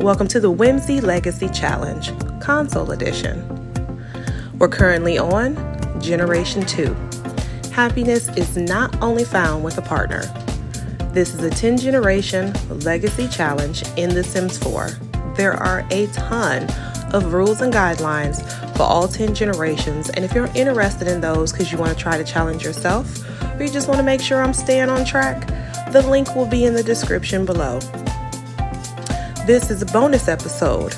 Welcome to the Whimsy Legacy Challenge, Console Edition. We're currently on Generation 2. Happiness is not only found with a partner. This is a 10-generation legacy challenge in The Sims 4. There are a ton of rules and guidelines for all 10 generations, and if you're interested in those because you want to try to challenge yourself, or you just want to make sure I'm staying on track, the link will be in the description below. This is a bonus episode.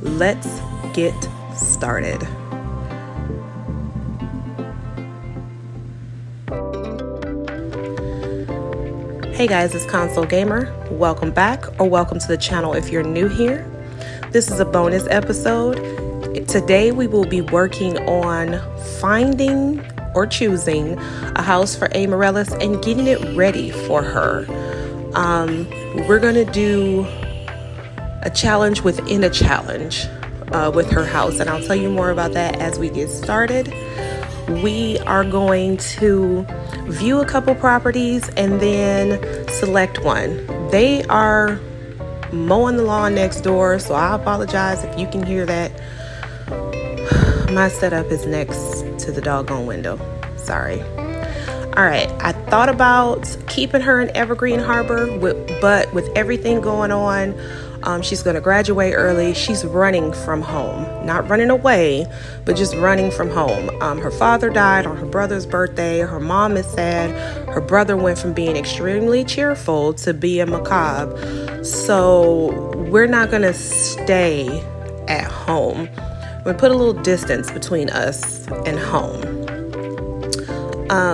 Let's get started. Hey guys, it's Console Gamer. Welcome back, or welcome to the channel if you're new here. This is a bonus episode. Today we will be working on finding or choosing a house for Amaryllis and getting it ready for her. We're gonna do a challenge within a challenge with her house, and I'll tell you more about that as we get started. We are going to view a couple properties and then select one. They are mowing the lawn next door, so I apologize if you can hear that. My setup is next to the doggone window. Sorry. All right, I thought about keeping her in Evergreen Harbor, but with everything going on, she's going to graduate early. She's running from home, not running away, but just running from home. Her father died on her brother's birthday. Her mom is sad. Her brother went from being extremely cheerful to being macabre. So we're not going to stay at home. We put a little distance between us and home.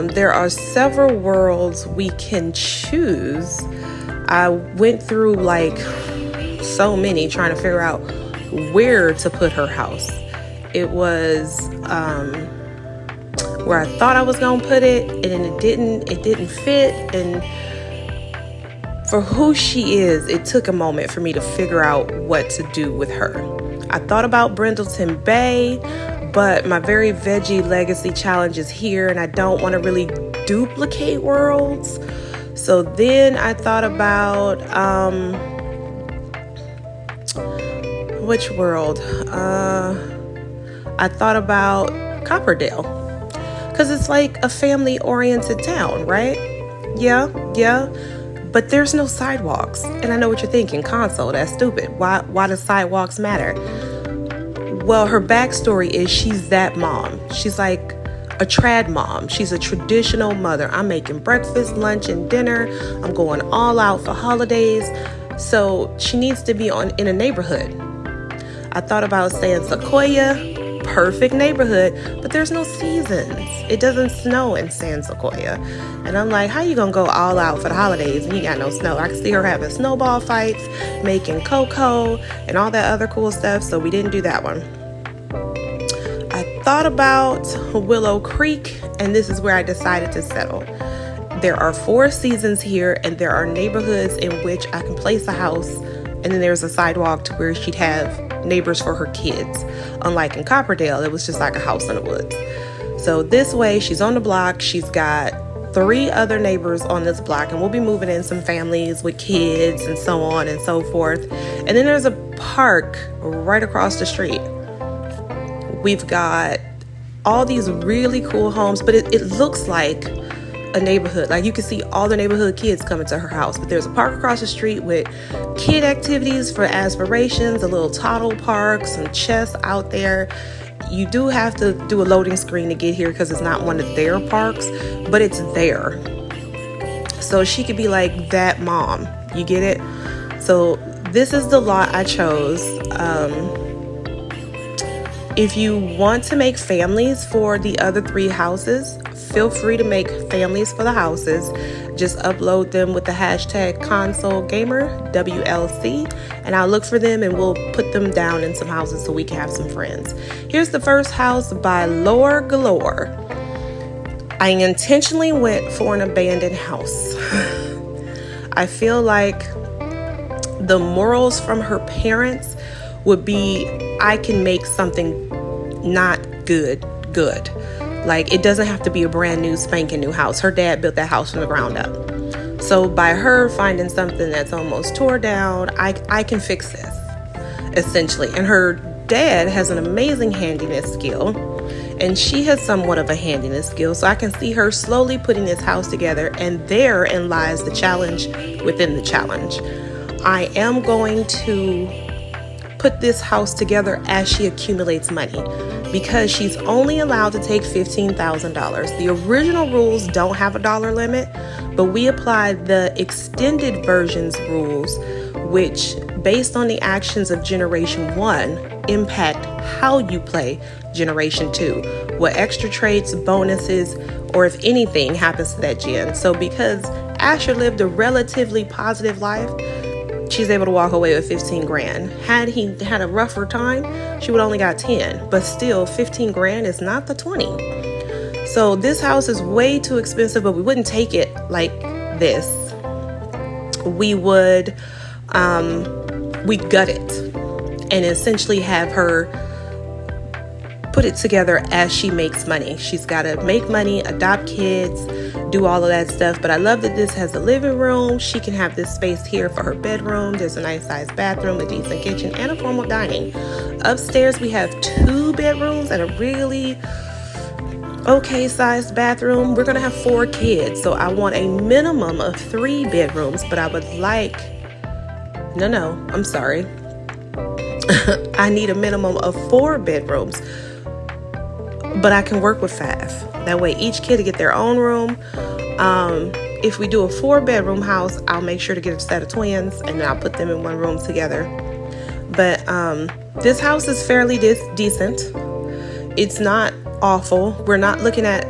There are several worlds we can choose. I went through like so many trying to figure out where to put her house. It was where I thought I was gonna put it, and it didn't fit. And for who she is, it took a moment for me to figure out what to do with her. I thought about Brindleton Bay, but my very Veggie legacy challenge is here, and I don't want to really duplicate worlds. So then I thought about which world? I thought about Copperdale, because it's like a family-oriented town, right? Yeah. But there's no sidewalks. And I know what you're thinking, Console, that's stupid. Why do sidewalks matter? Well, her backstory is she's that mom. She's like a trad mom. She's a traditional mother. I'm making breakfast, lunch, and dinner. I'm going all out for holidays. So she needs to be in a neighborhood. I thought about saying Sequoia. Perfect neighborhood, but there's no seasons. It doesn't snow in San Sequoia. And I'm like, how you gonna go all out for the holidays and you got no snow? I can see her having snowball fights, making cocoa, and all that other cool stuff, so we didn't do that one. I thought about Willow Creek, and this is where I decided to settle. There are 4 seasons here, and there are neighborhoods in which I can place a house, and then there's a sidewalk to where she'd have neighbors for her kids. Unlike in Copperdale, it was just like a house in the woods. So this way, she's on the block. She's got 3 other neighbors on this block, and we'll be moving in some families with kids and so on and so forth. And then there's a park right across the street. We've got all these really cool homes, but it looks like a neighborhood. Like you can see all the neighborhood kids coming to her house, but there's a park across the street with kid activities for aspirations, a little toddle park, some chess out there. You do have to do a loading screen to get here because it's not one of their parks, but it's there. So she could be like that mom. You get it? So this is the lot I chose. If you want to make families for the other 3 houses, feel free to make families for the houses. Just upload them with the hashtag ConsoleGamer, WLC, and I'll look for them and we'll put them down in some houses so we can have some friends. Here's the first house by Lore Galore. I intentionally went for an abandoned house. I feel like the morals from her parents would be, I can make something not good. Like, it doesn't have to be a brand new spanking new house. Her dad built that house from the ground up. So by her finding something that's almost tore down, I can fix this. essentially. And her dad has an amazing handiness skill, and she has somewhat of a handiness skill. So I can see her slowly putting this house together, and therein lies the challenge within the challenge. I am going to put this house together as she accumulates money, because she's only allowed to take $15,000. The original rules don't have a dollar limit, but we applied the extended versions rules, which, based on the actions of Generation 1, impact how you play Generation 2, what extra traits, bonuses, or if anything happens to that gen. So because Asher lived a relatively positive life, she's able to walk away with 15 grand. Had he had a rougher time, she would only got 10, but still 15 grand is not the 20. So this house is way too expensive, but we wouldn't take it like this. We would, we'd gut it and essentially have her put it together as she makes money. She's got to make money, adopt kids, do all of that stuff. But I love that this has a living room. She can have this space here for her bedroom. There's a nice sized bathroom, a decent kitchen, and a formal dining. Upstairs, we have 2 bedrooms and a really okay sized bathroom. We're going to have 4 kids. So I want a minimum of 3 bedrooms, but I would like, I'm sorry. I need a minimum of 4 bedrooms, but I can work with 5. That way each kid will get their own room. If we do a 4-bedroom house, I'll make sure to get a set of twins and then I'll put them in one room together. But this house is fairly decent. It's not awful. We're not looking at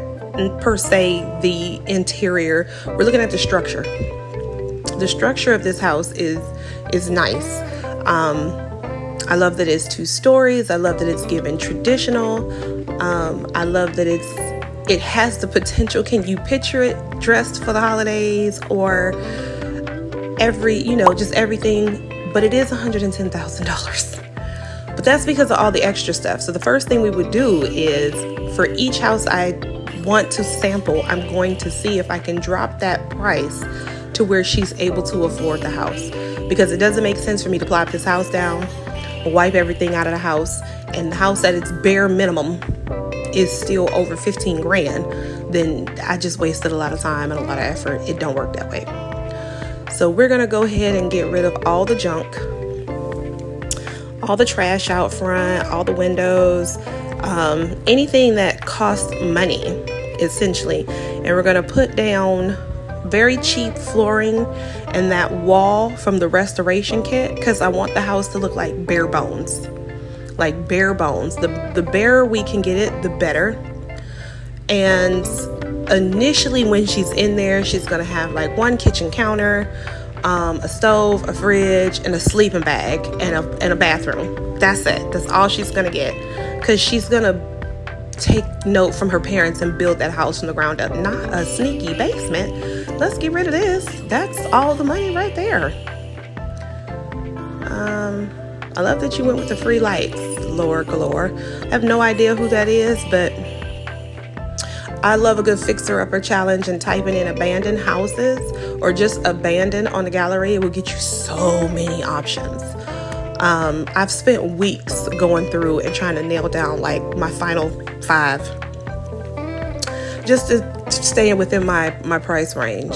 per se the interior. We're looking at the structure. The structure of this house is nice. I love that it's 2 stories. I love that it's given traditional. I love that it has the potential. Can you picture it dressed for the holidays or just everything? But it is $110,000. But that's because of all the extra stuff. So the first thing we would do is, for each house I want to sample, I'm going to see if I can drop that price to where she's able to afford the house. Because it doesn't make sense for me to plop this house down, wipe everything out of the house, and the house at its bare minimum is still over 15 grand, then I just wasted a lot of time and a lot of effort. It don't work that way. So we're going to go ahead and get rid of all the junk, all the trash out front, all the windows, anything that costs money, essentially. And we're going to put down very cheap flooring and that wall from the restoration kit, because I want the house to look like bare bones. Like bare bones. The barer we can get it, the better. And initially when she's in there, she's going to have like 1 kitchen counter, a stove, a fridge, and a sleeping bag, and a bathroom. That's it. That's all she's going to get. Because she's going to take note from her parents and build that house from the ground up. Not a sneaky basement. Let's get rid of this. That's all the money right there. I love that you went with the free lights, Lord Galore. I have no idea who that is, but I love a good fixer-upper challenge, and typing in abandoned houses or just abandoned on the gallery, it will get you so many options. I've spent weeks going through and trying to nail down like my final 5 just to stay within my price range.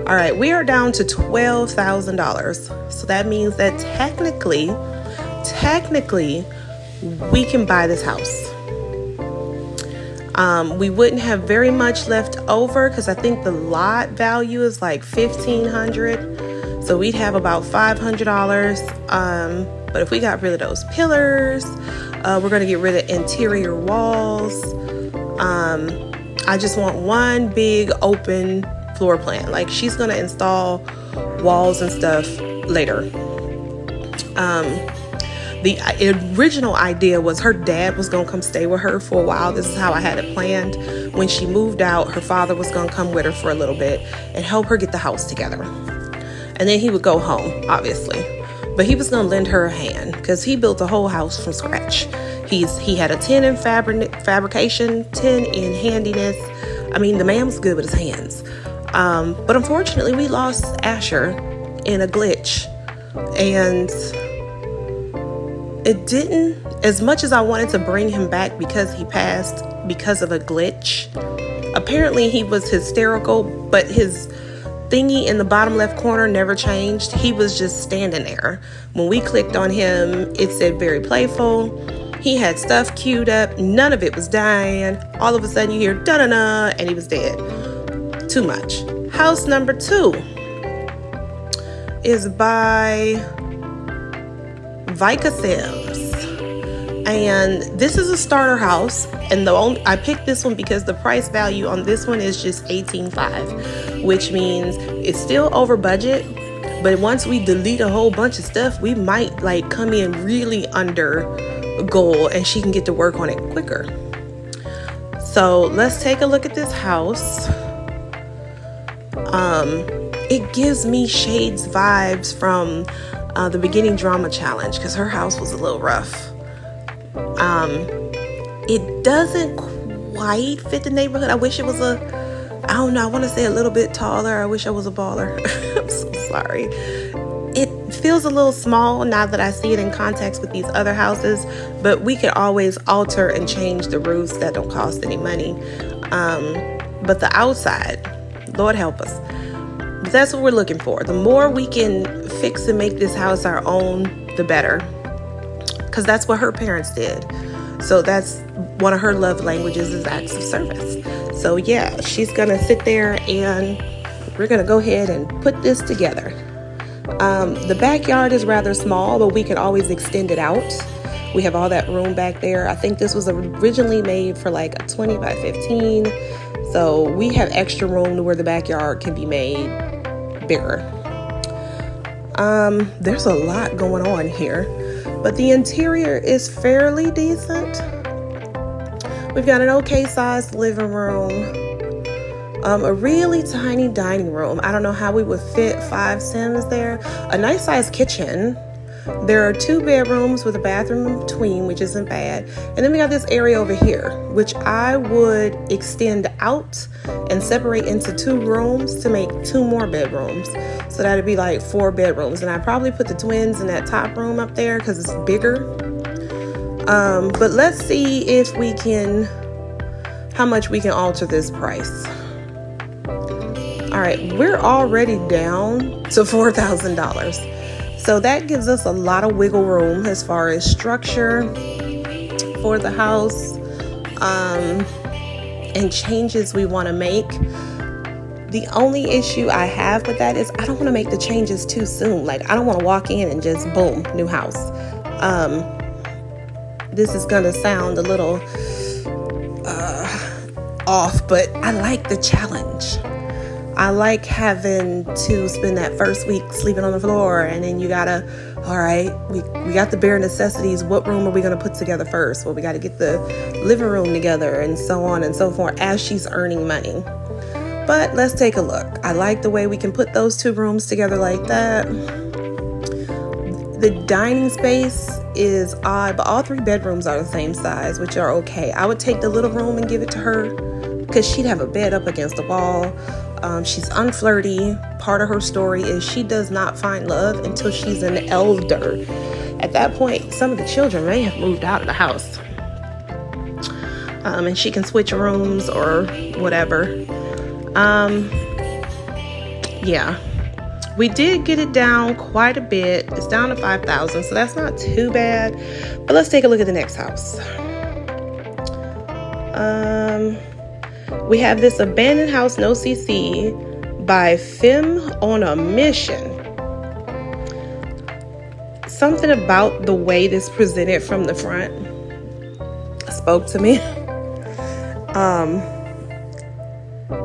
All right, we are down to $12,000. So that means that technically, we can buy this house. We wouldn't have very much left over because I think the lot value is like $1,500. So we'd have about $500. But if we got rid of those pillars, we're going to get rid of interior walls. I just want one big open floor plan. Like, she's going to install walls and stuff later. The original idea was her dad was going to come stay with her for a while. This is how I had it planned. When she moved out, her father was going to come with her for a little bit and help her get the house together. And then he would go home, obviously. But he was going to lend her a hand because he built the whole house from scratch. He had a 10 in fabrication, 10 in handiness. I mean, the man was good with his hands. But unfortunately, we lost Asher in a glitch. And It didn't, as much as I wanted to bring him back because he passed because of a glitch. Apparently he was hysterical, but his thingy in the bottom left corner never changed. He was just standing there. When we clicked on him, it said very playful. He had stuff queued up. None of it was dying. All of a sudden you hear da-da-da, and he was dead. Too much. House number 2 is by Vika Sims. And this is a starter house. And I picked this one because the price value on this one is just $18,500, which means it's still over budget. But once we delete a whole bunch of stuff, we might like come in really under goal and she can get to work on it quicker. So let's take a look at this house. It gives me shades vibes from the beginning drama challenge because her house was a little rough. It doesn't quite fit the neighborhood. I wish it was I don't know, I want to say a little bit taller. I wish I was a baller. I'm so sorry. It feels a little small now that I see it in context with these other houses, but we could always alter and change the roofs. That don't cost any money. But the outside, Lord help us. That's what we're looking for. The more we can fix and make this house our own, the better. Because that's what her parents did. So that's one of her love languages is acts of service. So yeah, she's going to sit there and we're going to go ahead and put this together. The backyard is rather small, but we can always extend it out. We have all that room back there. I think this was originally made for like a 20 by 15. So we have extra room to where the backyard can be made bigger. There's a lot going on here, but the interior is fairly decent. We've got an okay sized living room, a really tiny dining room. I don't know how we would fit 5 Sims there. A nice sized kitchen. There are 2 bedrooms with a bathroom in between, which isn't bad. And then we got this area over here, which I would extend out and separate into 2 rooms to make 2 more bedrooms. So that'd be like 4 bedrooms. And I'd probably put the twins in that top room up there because it's bigger. But let's see if we can, how much we can alter this price. All right, we're already down to $4,000. So that gives us a lot of wiggle room as far as structure for the house and changes we want to make. The only issue I have with that is I don't want to make the changes too soon. Like I don't want to walk in and just boom, new house. This is going to sound a little off, but I like the challenge. I like having to spend that first week sleeping on the floor and then you gotta, all right, we got the bare necessities. What room are we gonna put together first? Well, we gotta get the living room together and so on and so forth as she's earning money. But let's take a look. I like the way we can put those 2 rooms together like that. The dining space is odd, but all 3 bedrooms are the same size, which are okay. I would take the little room and give it to her because she'd have a bed up against the wall. She's unflirty. Part of her story is she does not find love until she's an elder. At that point, some of the children may have moved out of the house. And she can switch rooms or whatever. Yeah. We did get it down quite a bit. It's down to 5,000, so that's not too bad. But let's take a look at the next house. We have this abandoned house, no CC, by Femme on a Mission. Something about the way this presented from the front spoke to me.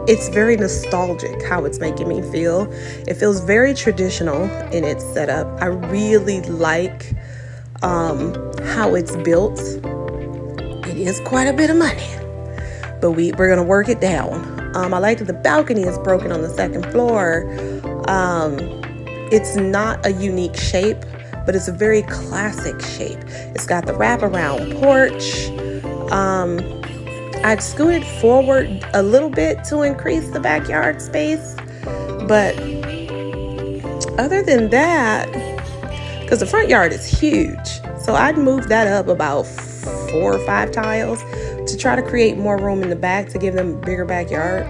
It's very nostalgic how it's making me feel. It feels very traditional in its setup. I really like how it's built. It is quite a bit of money, but we're gonna work it down. I like that the balcony is broken on the 2nd floor. It's not a unique shape, but it's a very classic shape. It's got the wraparound porch. I've scooted forward a little bit to increase the backyard space, but other than that, because the front yard is huge, So I'd move that up about 4 or 5 tiles to try to create more room in the back to give them a bigger backyard.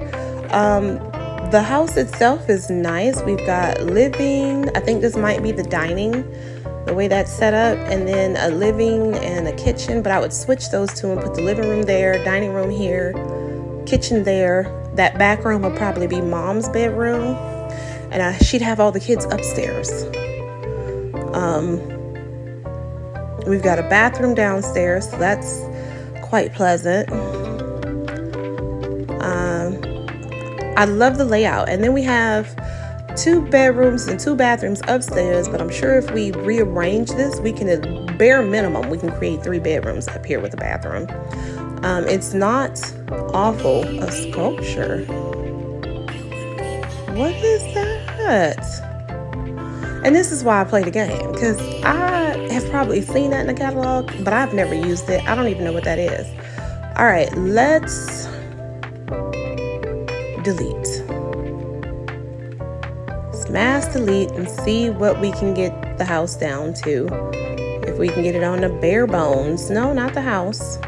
The house itself is nice. We've got living. I think this might be the dining, the way that's set up, and then a living and a kitchen. But I would switch those two and put the living room there, dining room here, kitchen there. That back room would probably be mom's bedroom, and she'd have all the kids upstairs. We've got a bathroom downstairs, so that's quite pleasant. I love the layout. And then we have 2 bedrooms and 2 bathrooms upstairs, but I'm sure if we rearrange this, we can, at bare minimum, we can create 3 bedrooms up here with a bathroom. It's not awful. A sculpture. What is that? And this is why I play the game, because I have probably seen that in the catalog, but I've never used it. I don't even know what that is. All right, let's delete. Smash delete and see what we can get the house down to. If we can get it on the bare bones. No, not the house.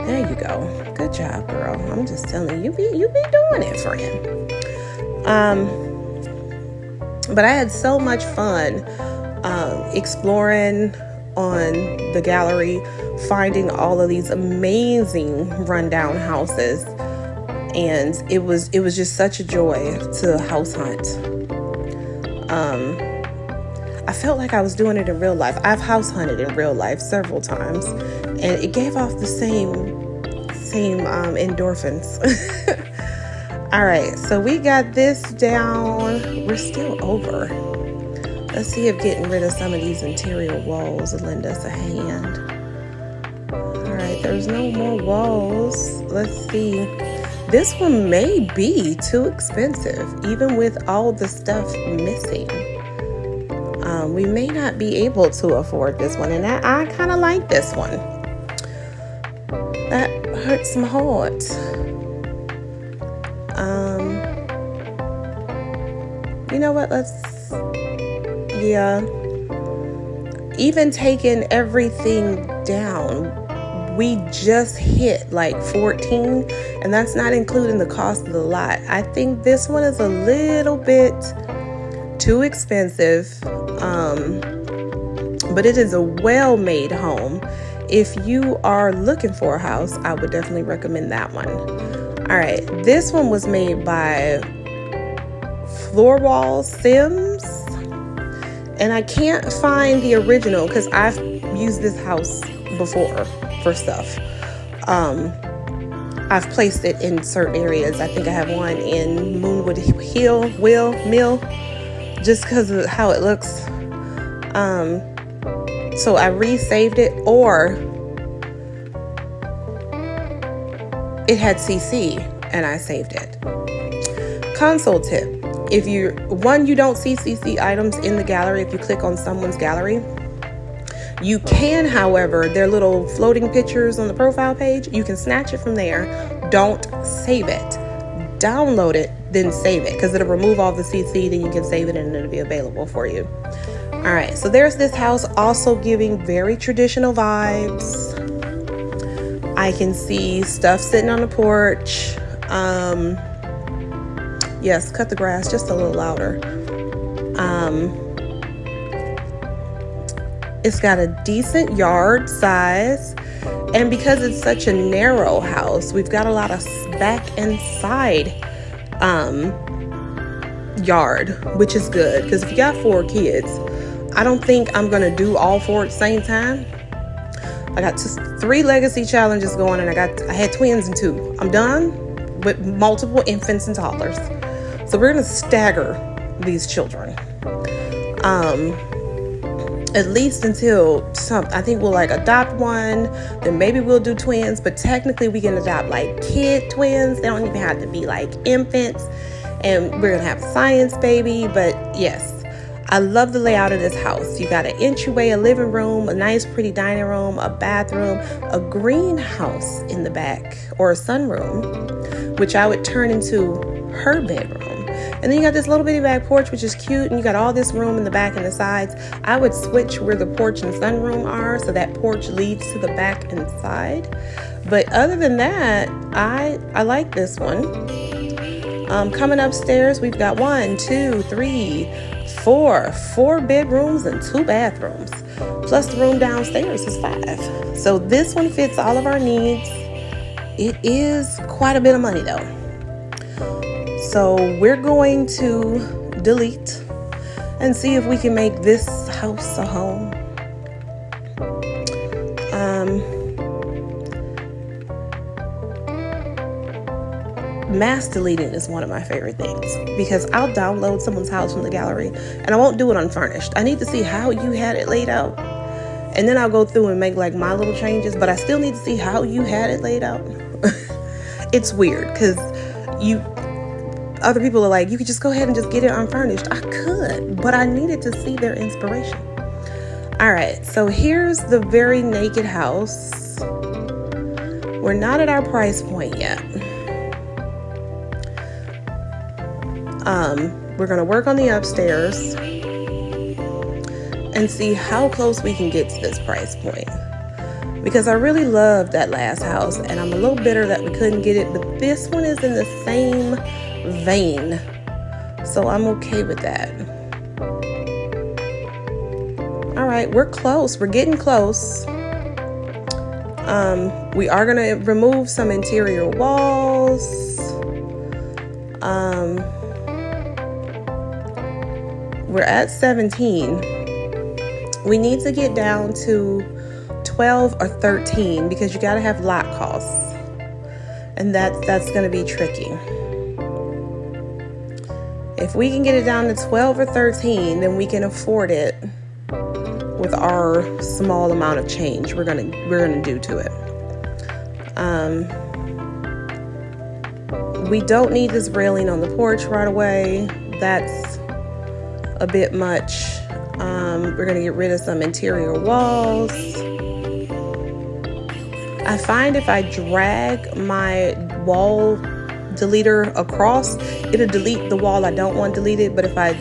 There you go. Good job, girl. I'm just telling you, you be doing it, friend. But I had so much fun exploring on the gallery, finding all of these amazing rundown houses, and it was just such a joy to house hunt. I felt like I was doing it in real life. I've house hunted in real life several times, and it gave off the same endorphins. All right, so we got this down. We're still over. Let's see if getting rid of some of these interior walls will lend us a hand. All right, there's no more walls. Let's see. This one may be too expensive, even with all the stuff missing. We may not be able to afford this one, and I kind of like this one. That hurts my heart. You know what? Even taking everything down, we just hit like 14, and that's not including the cost of the lot. I think this one is a little bit too expensive, but it is a well-made home. If you are looking for a house, I would definitely recommend that one. All right, this one was made by Floor Wall Sims, and I can't find the original because I've used this house before for stuff. I've placed it in certain areas. I think I have one in Moonwood Mill, just because of how it looks. So I resaved it, or it had CC and I saved it. Console tip. If you don't see CC items in the gallery, if you click on someone's gallery, you can, however, their little floating pictures on the profile page, you can snatch it from there. Don't save it. Download it, then save it, because it'll remove all the CC, then you can save it and it'll be available for you. All right, so there's this house, also giving very traditional vibes. I can see stuff sitting on the porch. Yes, cut the grass just a little louder. It's got a decent yard size, and because it's such a narrow house, we've got a lot of back and side yard, which is good, because if you got 4 kids, I don't think I'm gonna do all 4 at the same time. I got 3 legacy challenges going, and I had twins and 2. I'm done with multiple infants and toddlers, so we're gonna stagger these children. At least until I think we'll like adopt one, then maybe we'll do twins, but technically we can adopt like kid twins. They don't even have to be like infants, and we're gonna have a science baby. But yes, I love the layout of this house. You got an entryway, a living room, a nice pretty dining room, a bathroom, a greenhouse in the back, or a sunroom, which I would turn into her bedroom. And then you got this little bitty back porch, which is cute, and you got all this room in the back and the sides. I would switch where the porch and sunroom are, so that porch leads to the back and side. But other than that, I like this one. Coming upstairs, we've got 1, 2, 3, 4 bedrooms and 2 bathrooms. Plus the room downstairs is 5. So this one fits all of our needs. It is quite a bit of money though. So we're going to delete and see if we can make this house a home. Mass deleting is one of my favorite things because I'll download someone's house from the gallery and I won't do it unfurnished. I need to see how you had it laid out, and then I'll go through and make like my little changes, but I still need to see how you had it laid out. It's weird because other people are like, you could just go ahead and just get it unfurnished. I could, but I needed to see their inspiration. All right, so here's the very naked house. We're not at our price point yet. We're gonna work on the upstairs and see how close we can get to this price point, because I really loved that last house and I'm a little bitter that we couldn't get it, but this one is in the same vein, so I'm okay with that. All right, we're close. We're getting close. We are gonna remove some interior walls. We're at 17. We need to get down to 12 or 13 because you got to have lot costs, and that's going to be tricky. If we can get it down to 12 or 13, then we can afford it with our small amount of change we're gonna do to it. We don't need this railing on the porch right away. That's a bit much. We're gonna get rid of some interior walls. I find if I drag my wall deleter across, it'll delete the wall I don't want deleted, but if I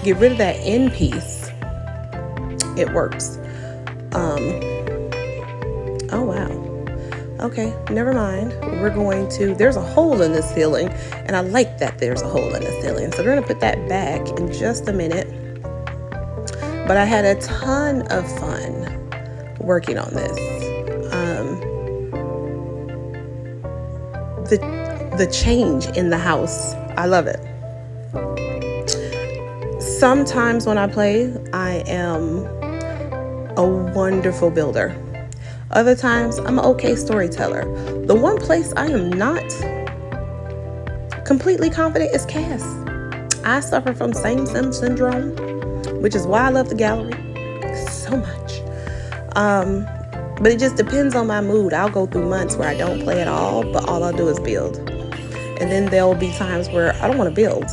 get rid of that end piece, it works. Oh wow. Okay, never mind. We're going to, there's a hole in the ceiling, and I like that there's a hole in the ceiling. So we're gonna put that back in just a minute. But I had a ton of fun working on this. The change in the house, I love it. Sometimes when I play, I am a wonderful builder. Other times, I'm an okay storyteller. The one place I am not completely confident is cast. I suffer from same sim syndrome, which is why I love the gallery so much. But it just depends on my mood. I'll go through months where I don't play at all, but all I'll do is build. And then there'll be times where I don't want to build,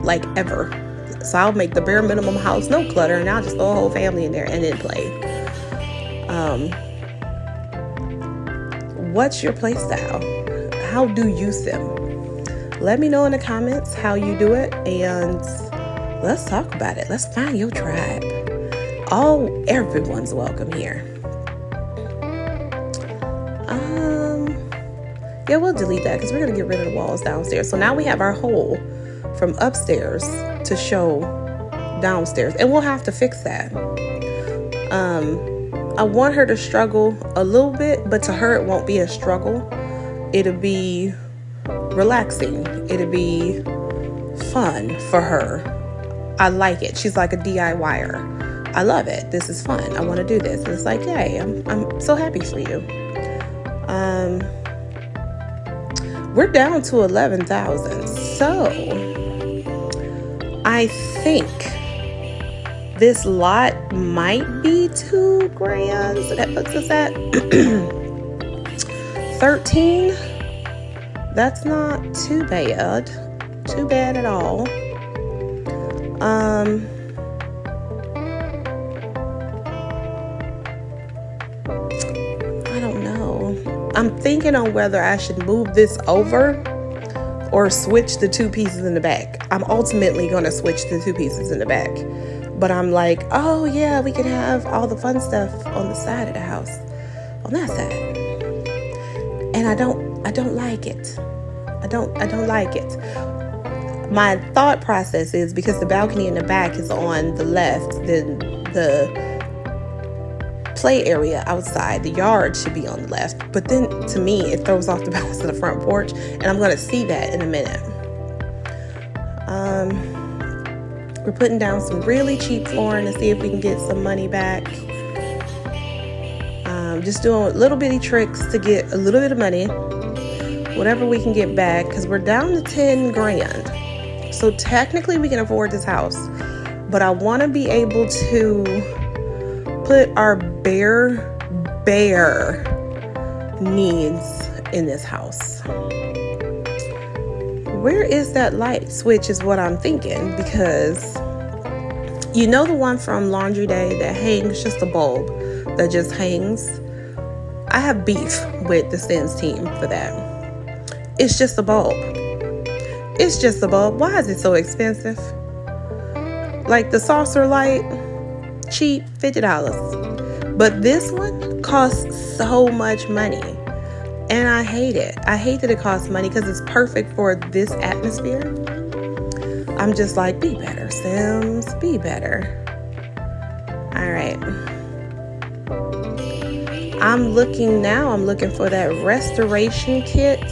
like ever. So I'll make the bare minimum house, no clutter, and I'll just throw a whole family in there and then play. What's your play style? How do you sim? Let me know in the comments how you do it, and let's talk about it. Let's find your tribe. Everyone's welcome here. Yeah, we'll delete that because we're gonna get rid of the walls downstairs. So now we have our hole from upstairs to show downstairs, and we'll have to fix that. I want her to struggle a little bit, but to her it won't be a struggle. It'll be relaxing. It'll be fun for her. I like it. She's like a DIYer. I love it. This is fun. I want to do this. And it's like, yay, I'm so happy for you. We're down to 11,000. So I think this lot might be $2,000. So that puts us at 13. That's not too bad. Too bad at all. I don't know. I'm thinking on whether I should move this over or switch the two pieces in the back. I'm ultimately going to switch the 2 pieces in the back. But I'm like, oh yeah, we can have all the fun stuff on the side of the house, on that side. And I don't like it. I don't like it. My thought process is, because the balcony in the back is on the left, then the play area outside, the yard, should be on the left. But then to me, it throws off the balance of the front porch, and I'm going to see that in a minute. We're putting down some really cheap flooring to see if we can get some money back. Just doing little bitty tricks to get a little bit of money, whatever we can get back, because we're down to 10 grand. So technically we can afford this house, but I want to be able to put our bare needs in this house. Where is that light switch is what I'm thinking, because you know the one from Laundry Day that hangs, just a bulb that just hangs? I have beef with the Sims team for that. It's just a bulb. It's just a bulb. Why is it so expensive? Like the saucer light, cheap, $50. But this one costs so much money. And I hate it. I hate that it costs money, because it's perfect for this atmosphere. I'm just like, be better, Sims. Be better. All right. I'm looking for that restoration kit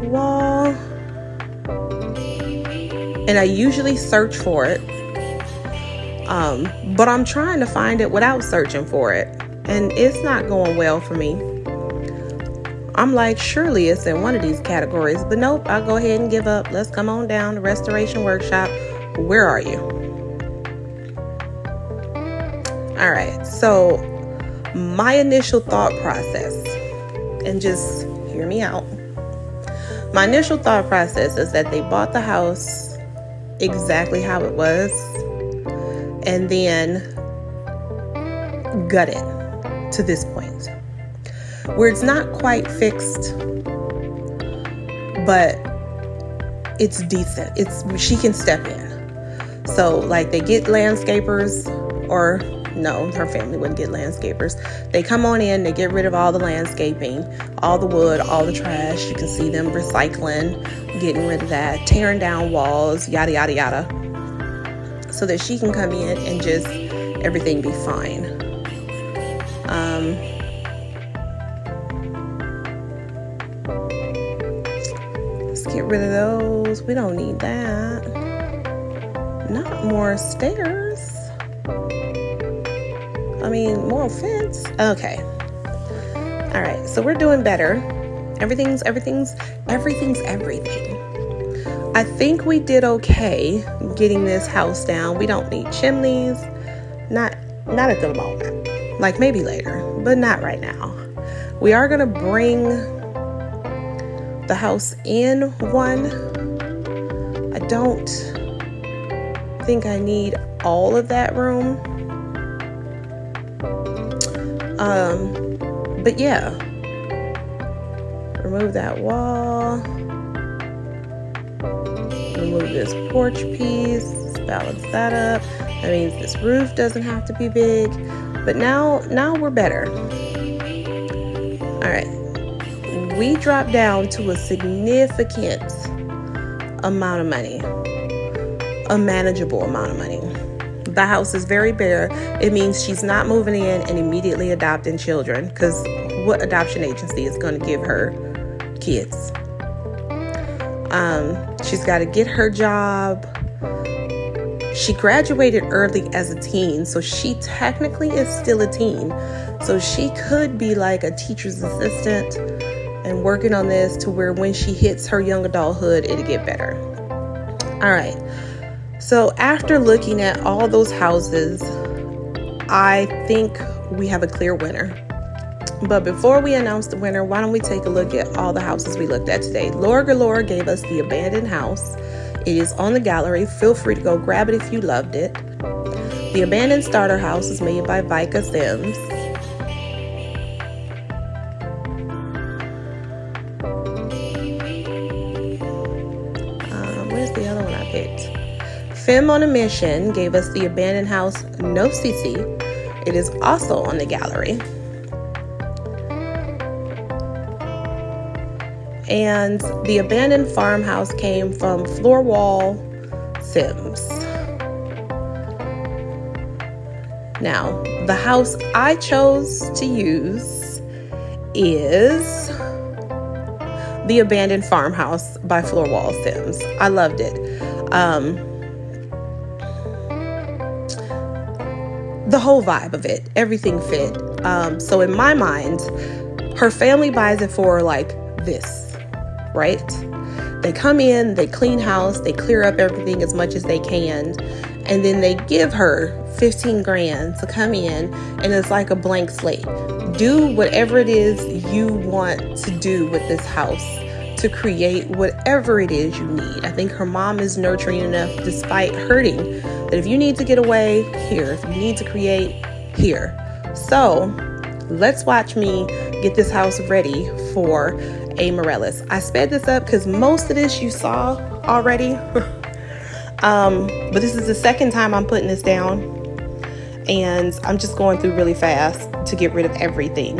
wall. And I usually search for it. But I'm trying to find it without searching for it. And it's not going well for me. I'm like, surely it's in one of these categories. But nope, I'll go ahead and give up. Let's come on down to Restoration Workshop. Where are you? All right, so my initial thought process, and just hear me out. My initial thought process is that they bought the house exactly how it was and then gut it to this point, where it's not quite fixed, but it's decent. She can step in. So like they get landscapers, or no, her family wouldn't get landscapers. They come on in, they get rid of all the landscaping, all the wood, all the trash. You can see them recycling, getting rid of that, tearing down walls, yada, yada, yada, so that she can come in and just everything be fine. Let's get rid of those. We don't need that. Not more stairs. I mean, more fence. Okay. All right. So we're doing better. Everything's everything. I think we did okay getting this house down. We don't need chimneys. Not at the moment. Like maybe later, but not right now. We are going to bring the house in one. I don't think I need all of that room. But yeah, remove that wall, remove this porch piece, balance that up. That means this roof doesn't have to be big, but now we're better. All right, we dropped down to a significant amount of money, a manageable amount of money. The house is very bare. It means she's not moving in and immediately adopting children, because what adoption agency is going to give her kids? She's got to get her job. She graduated early as a teen, so she technically is still a teen. So she could be like a teacher's assistant and working on this to where when she hits her young adulthood, it'll get better. All right. So after looking at all those houses, I think we have a clear winner. But before we announce the winner, why don't we take a look at all the houses we looked at today? Laura Galore gave us the abandoned house. It is on the gallery. Feel free to go grab it if you loved it. The abandoned starter house is made by Vika Sims. Where's the Femme on a Mission gave us the abandoned house No CC. It is also on the gallery. And the abandoned farmhouse came from Floor Wall Sims. Now, the house I chose to use is the abandoned farmhouse by Floor Wall Sims. I loved it. The whole vibe of it, everything fit. So in my mind, her family buys it for like this, right? They come in, they clean house, they clear up everything as much as they can, and then they give her 15 grand to come in, and it's like a blank slate. Do whatever it is you want to do with this house to create whatever it is you need. I think her mom is nurturing enough, despite hurting, that if you need to get away, here. If you need to create, here. So let's watch me get this house ready for Amaryllis. I sped this up because most of this you saw already. But this is the second time I'm putting this down, and I'm just going through really fast to get rid of everything.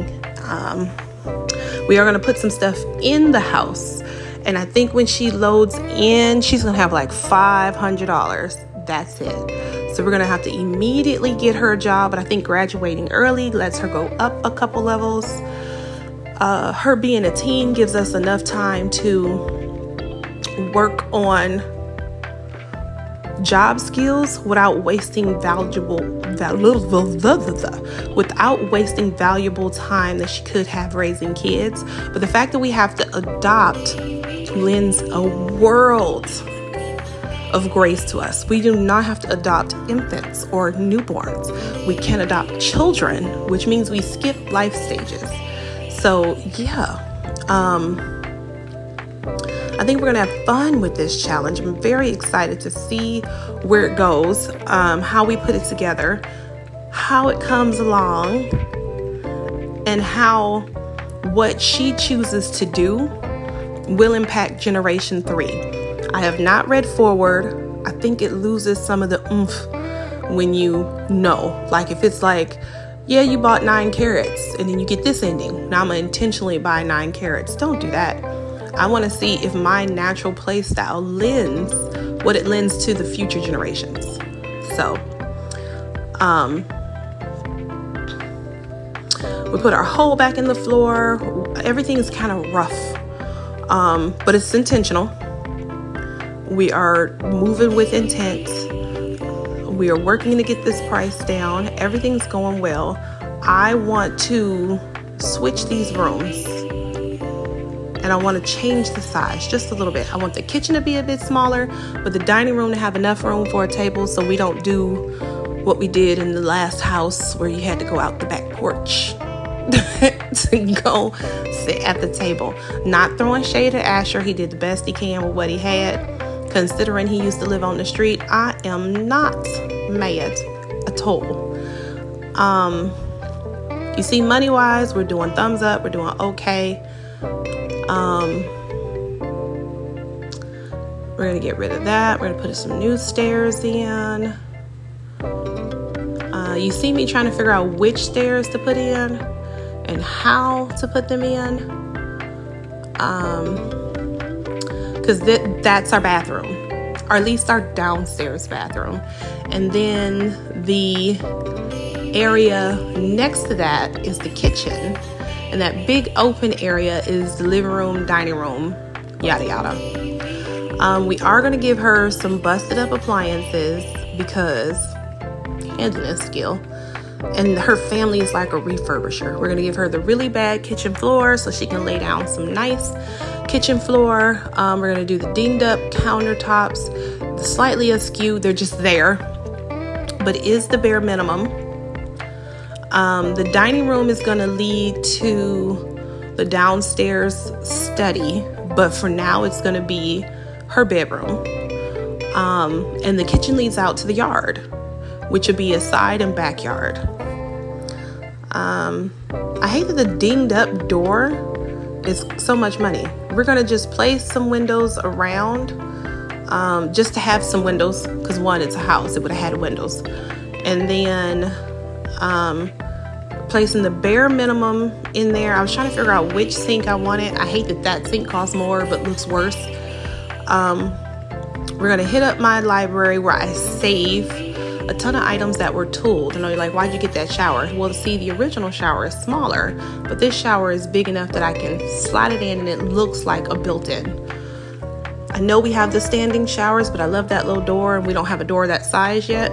We are going to put some stuff in the house, and I think when she loads in, she's going to have like $500. That's it. So we're going to have to immediately get her a job, but I think graduating early lets her go up a couple levels. Her being a teen gives us enough time to work on job skills without wasting valuable time that she could have raising kids. But the fact that we have to adopt lends a world of grace to us. We do not have to adopt infants or newborns. We can adopt children, which means we skip life stages. So yeah, I think we're gonna have fun with this challenge. I'm very excited to see where it goes, how we put it together, how it comes along, and how what she chooses to do will impact Generation 3. I have not read forward. I think it loses some of the oomph when you know. Like if it's like, yeah, you bought 9 carrots and then you get this ending. Now I'm gonna intentionally buy 9 carrots. Don't do that. I want to see if my natural play style lends what it lends to the future generations. So, we put our hole back in the floor. Everything is kind of rough, but it's intentional. We are moving with intent. We are working to get this price down. Everything's going well. I want to switch these rooms. And I want to change the size just a little bit. I want the kitchen to be a bit smaller, but the dining room to have enough room for a table so we don't do what we did in the last house where you had to go out the back porch to go sit at the table. Not throwing shade at Asher. He did the best he can with what he had. Considering he used to live on the street, I am not mad at all. You see, money-wise, we're doing thumbs up. We're doing okay. We're going to get rid of that. We're going to put some new stairs in. You see me trying to figure out which stairs to put in and how to put them in. Because that's our bathroom, or at least our downstairs bathroom. And then the area next to that is the kitchen. And that big open area is the living room, dining room, yada yada. We are going to give her some busted up appliances because handyman skill. And her family is like a refurbisher. We're going to give her the really bad kitchen floor so she can lay down some nice kitchen floor. We're going to do the dinged up countertops, the slightly askew. They're just there, but it is the bare minimum. The dining room is going to lead to the downstairs study, but for now it's going to be her bedroom. And the kitchen leads out to the yard, which would be a side and backyard. I hate that the dinged up door is so much money. We're going to just place some windows around just to have some windows, because one, it's a house, it would have had windows. And then placing the bare minimum in there. I was trying to figure out which sink I wanted. I hate that that sink costs more but looks worse. We're gonna hit up my library where I save a ton of items that were tooled. I know you're like, why'd you get that shower? Well, see, the original shower is smaller, but this shower is big enough that I can slide it in and it looks like a built-in. I know we have the standing showers, but I love that little door, and we don't have a door that size yet.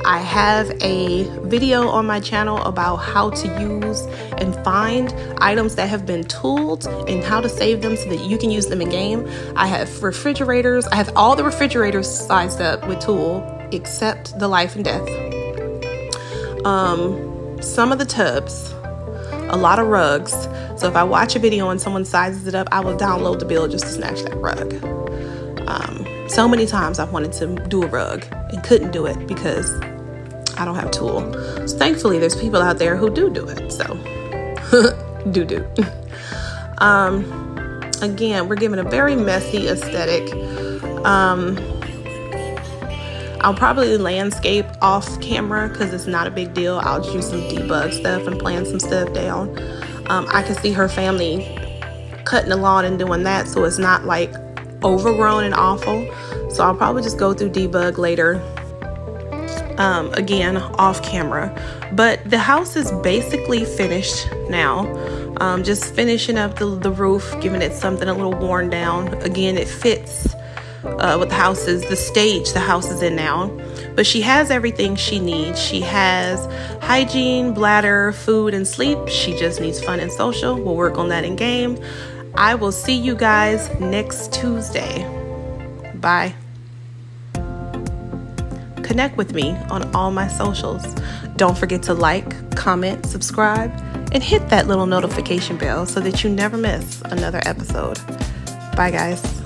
I have a video on my channel about how to use and find items that have been tooled and how to save them so that you can use them in game. I have refrigerators. I have all the refrigerators sized up with tool except the life and death. Some of the tubs, a lot of rugs. So if I watch a video and someone sizes it up, I will download the bill just to snatch that rug. So many times I've wanted to do a rug and couldn't do it because I don't have tool. So thankfully there's people out there who do it. So do. Again, we're giving a very messy aesthetic. I'll probably landscape off camera because it's not a big deal. I'll just use some debug stuff and plan some stuff down. I can see her family cutting the lawn and doing that, so it's not like overgrown and awful. So I'll probably just go through debug later. Again, off camera. But the house is basically finished now. Just finishing up the roof, giving it something a little worn down. Again, it fits with the stage the house is in now. But she has everything she needs. She has hygiene, bladder, food, and sleep. She just needs fun and social. We'll work on that in game. I will see you guys next Tuesday. Bye. Connect with me on all my socials. Don't forget to like, comment, subscribe, and hit that little notification bell so that you never miss another episode. Bye, guys.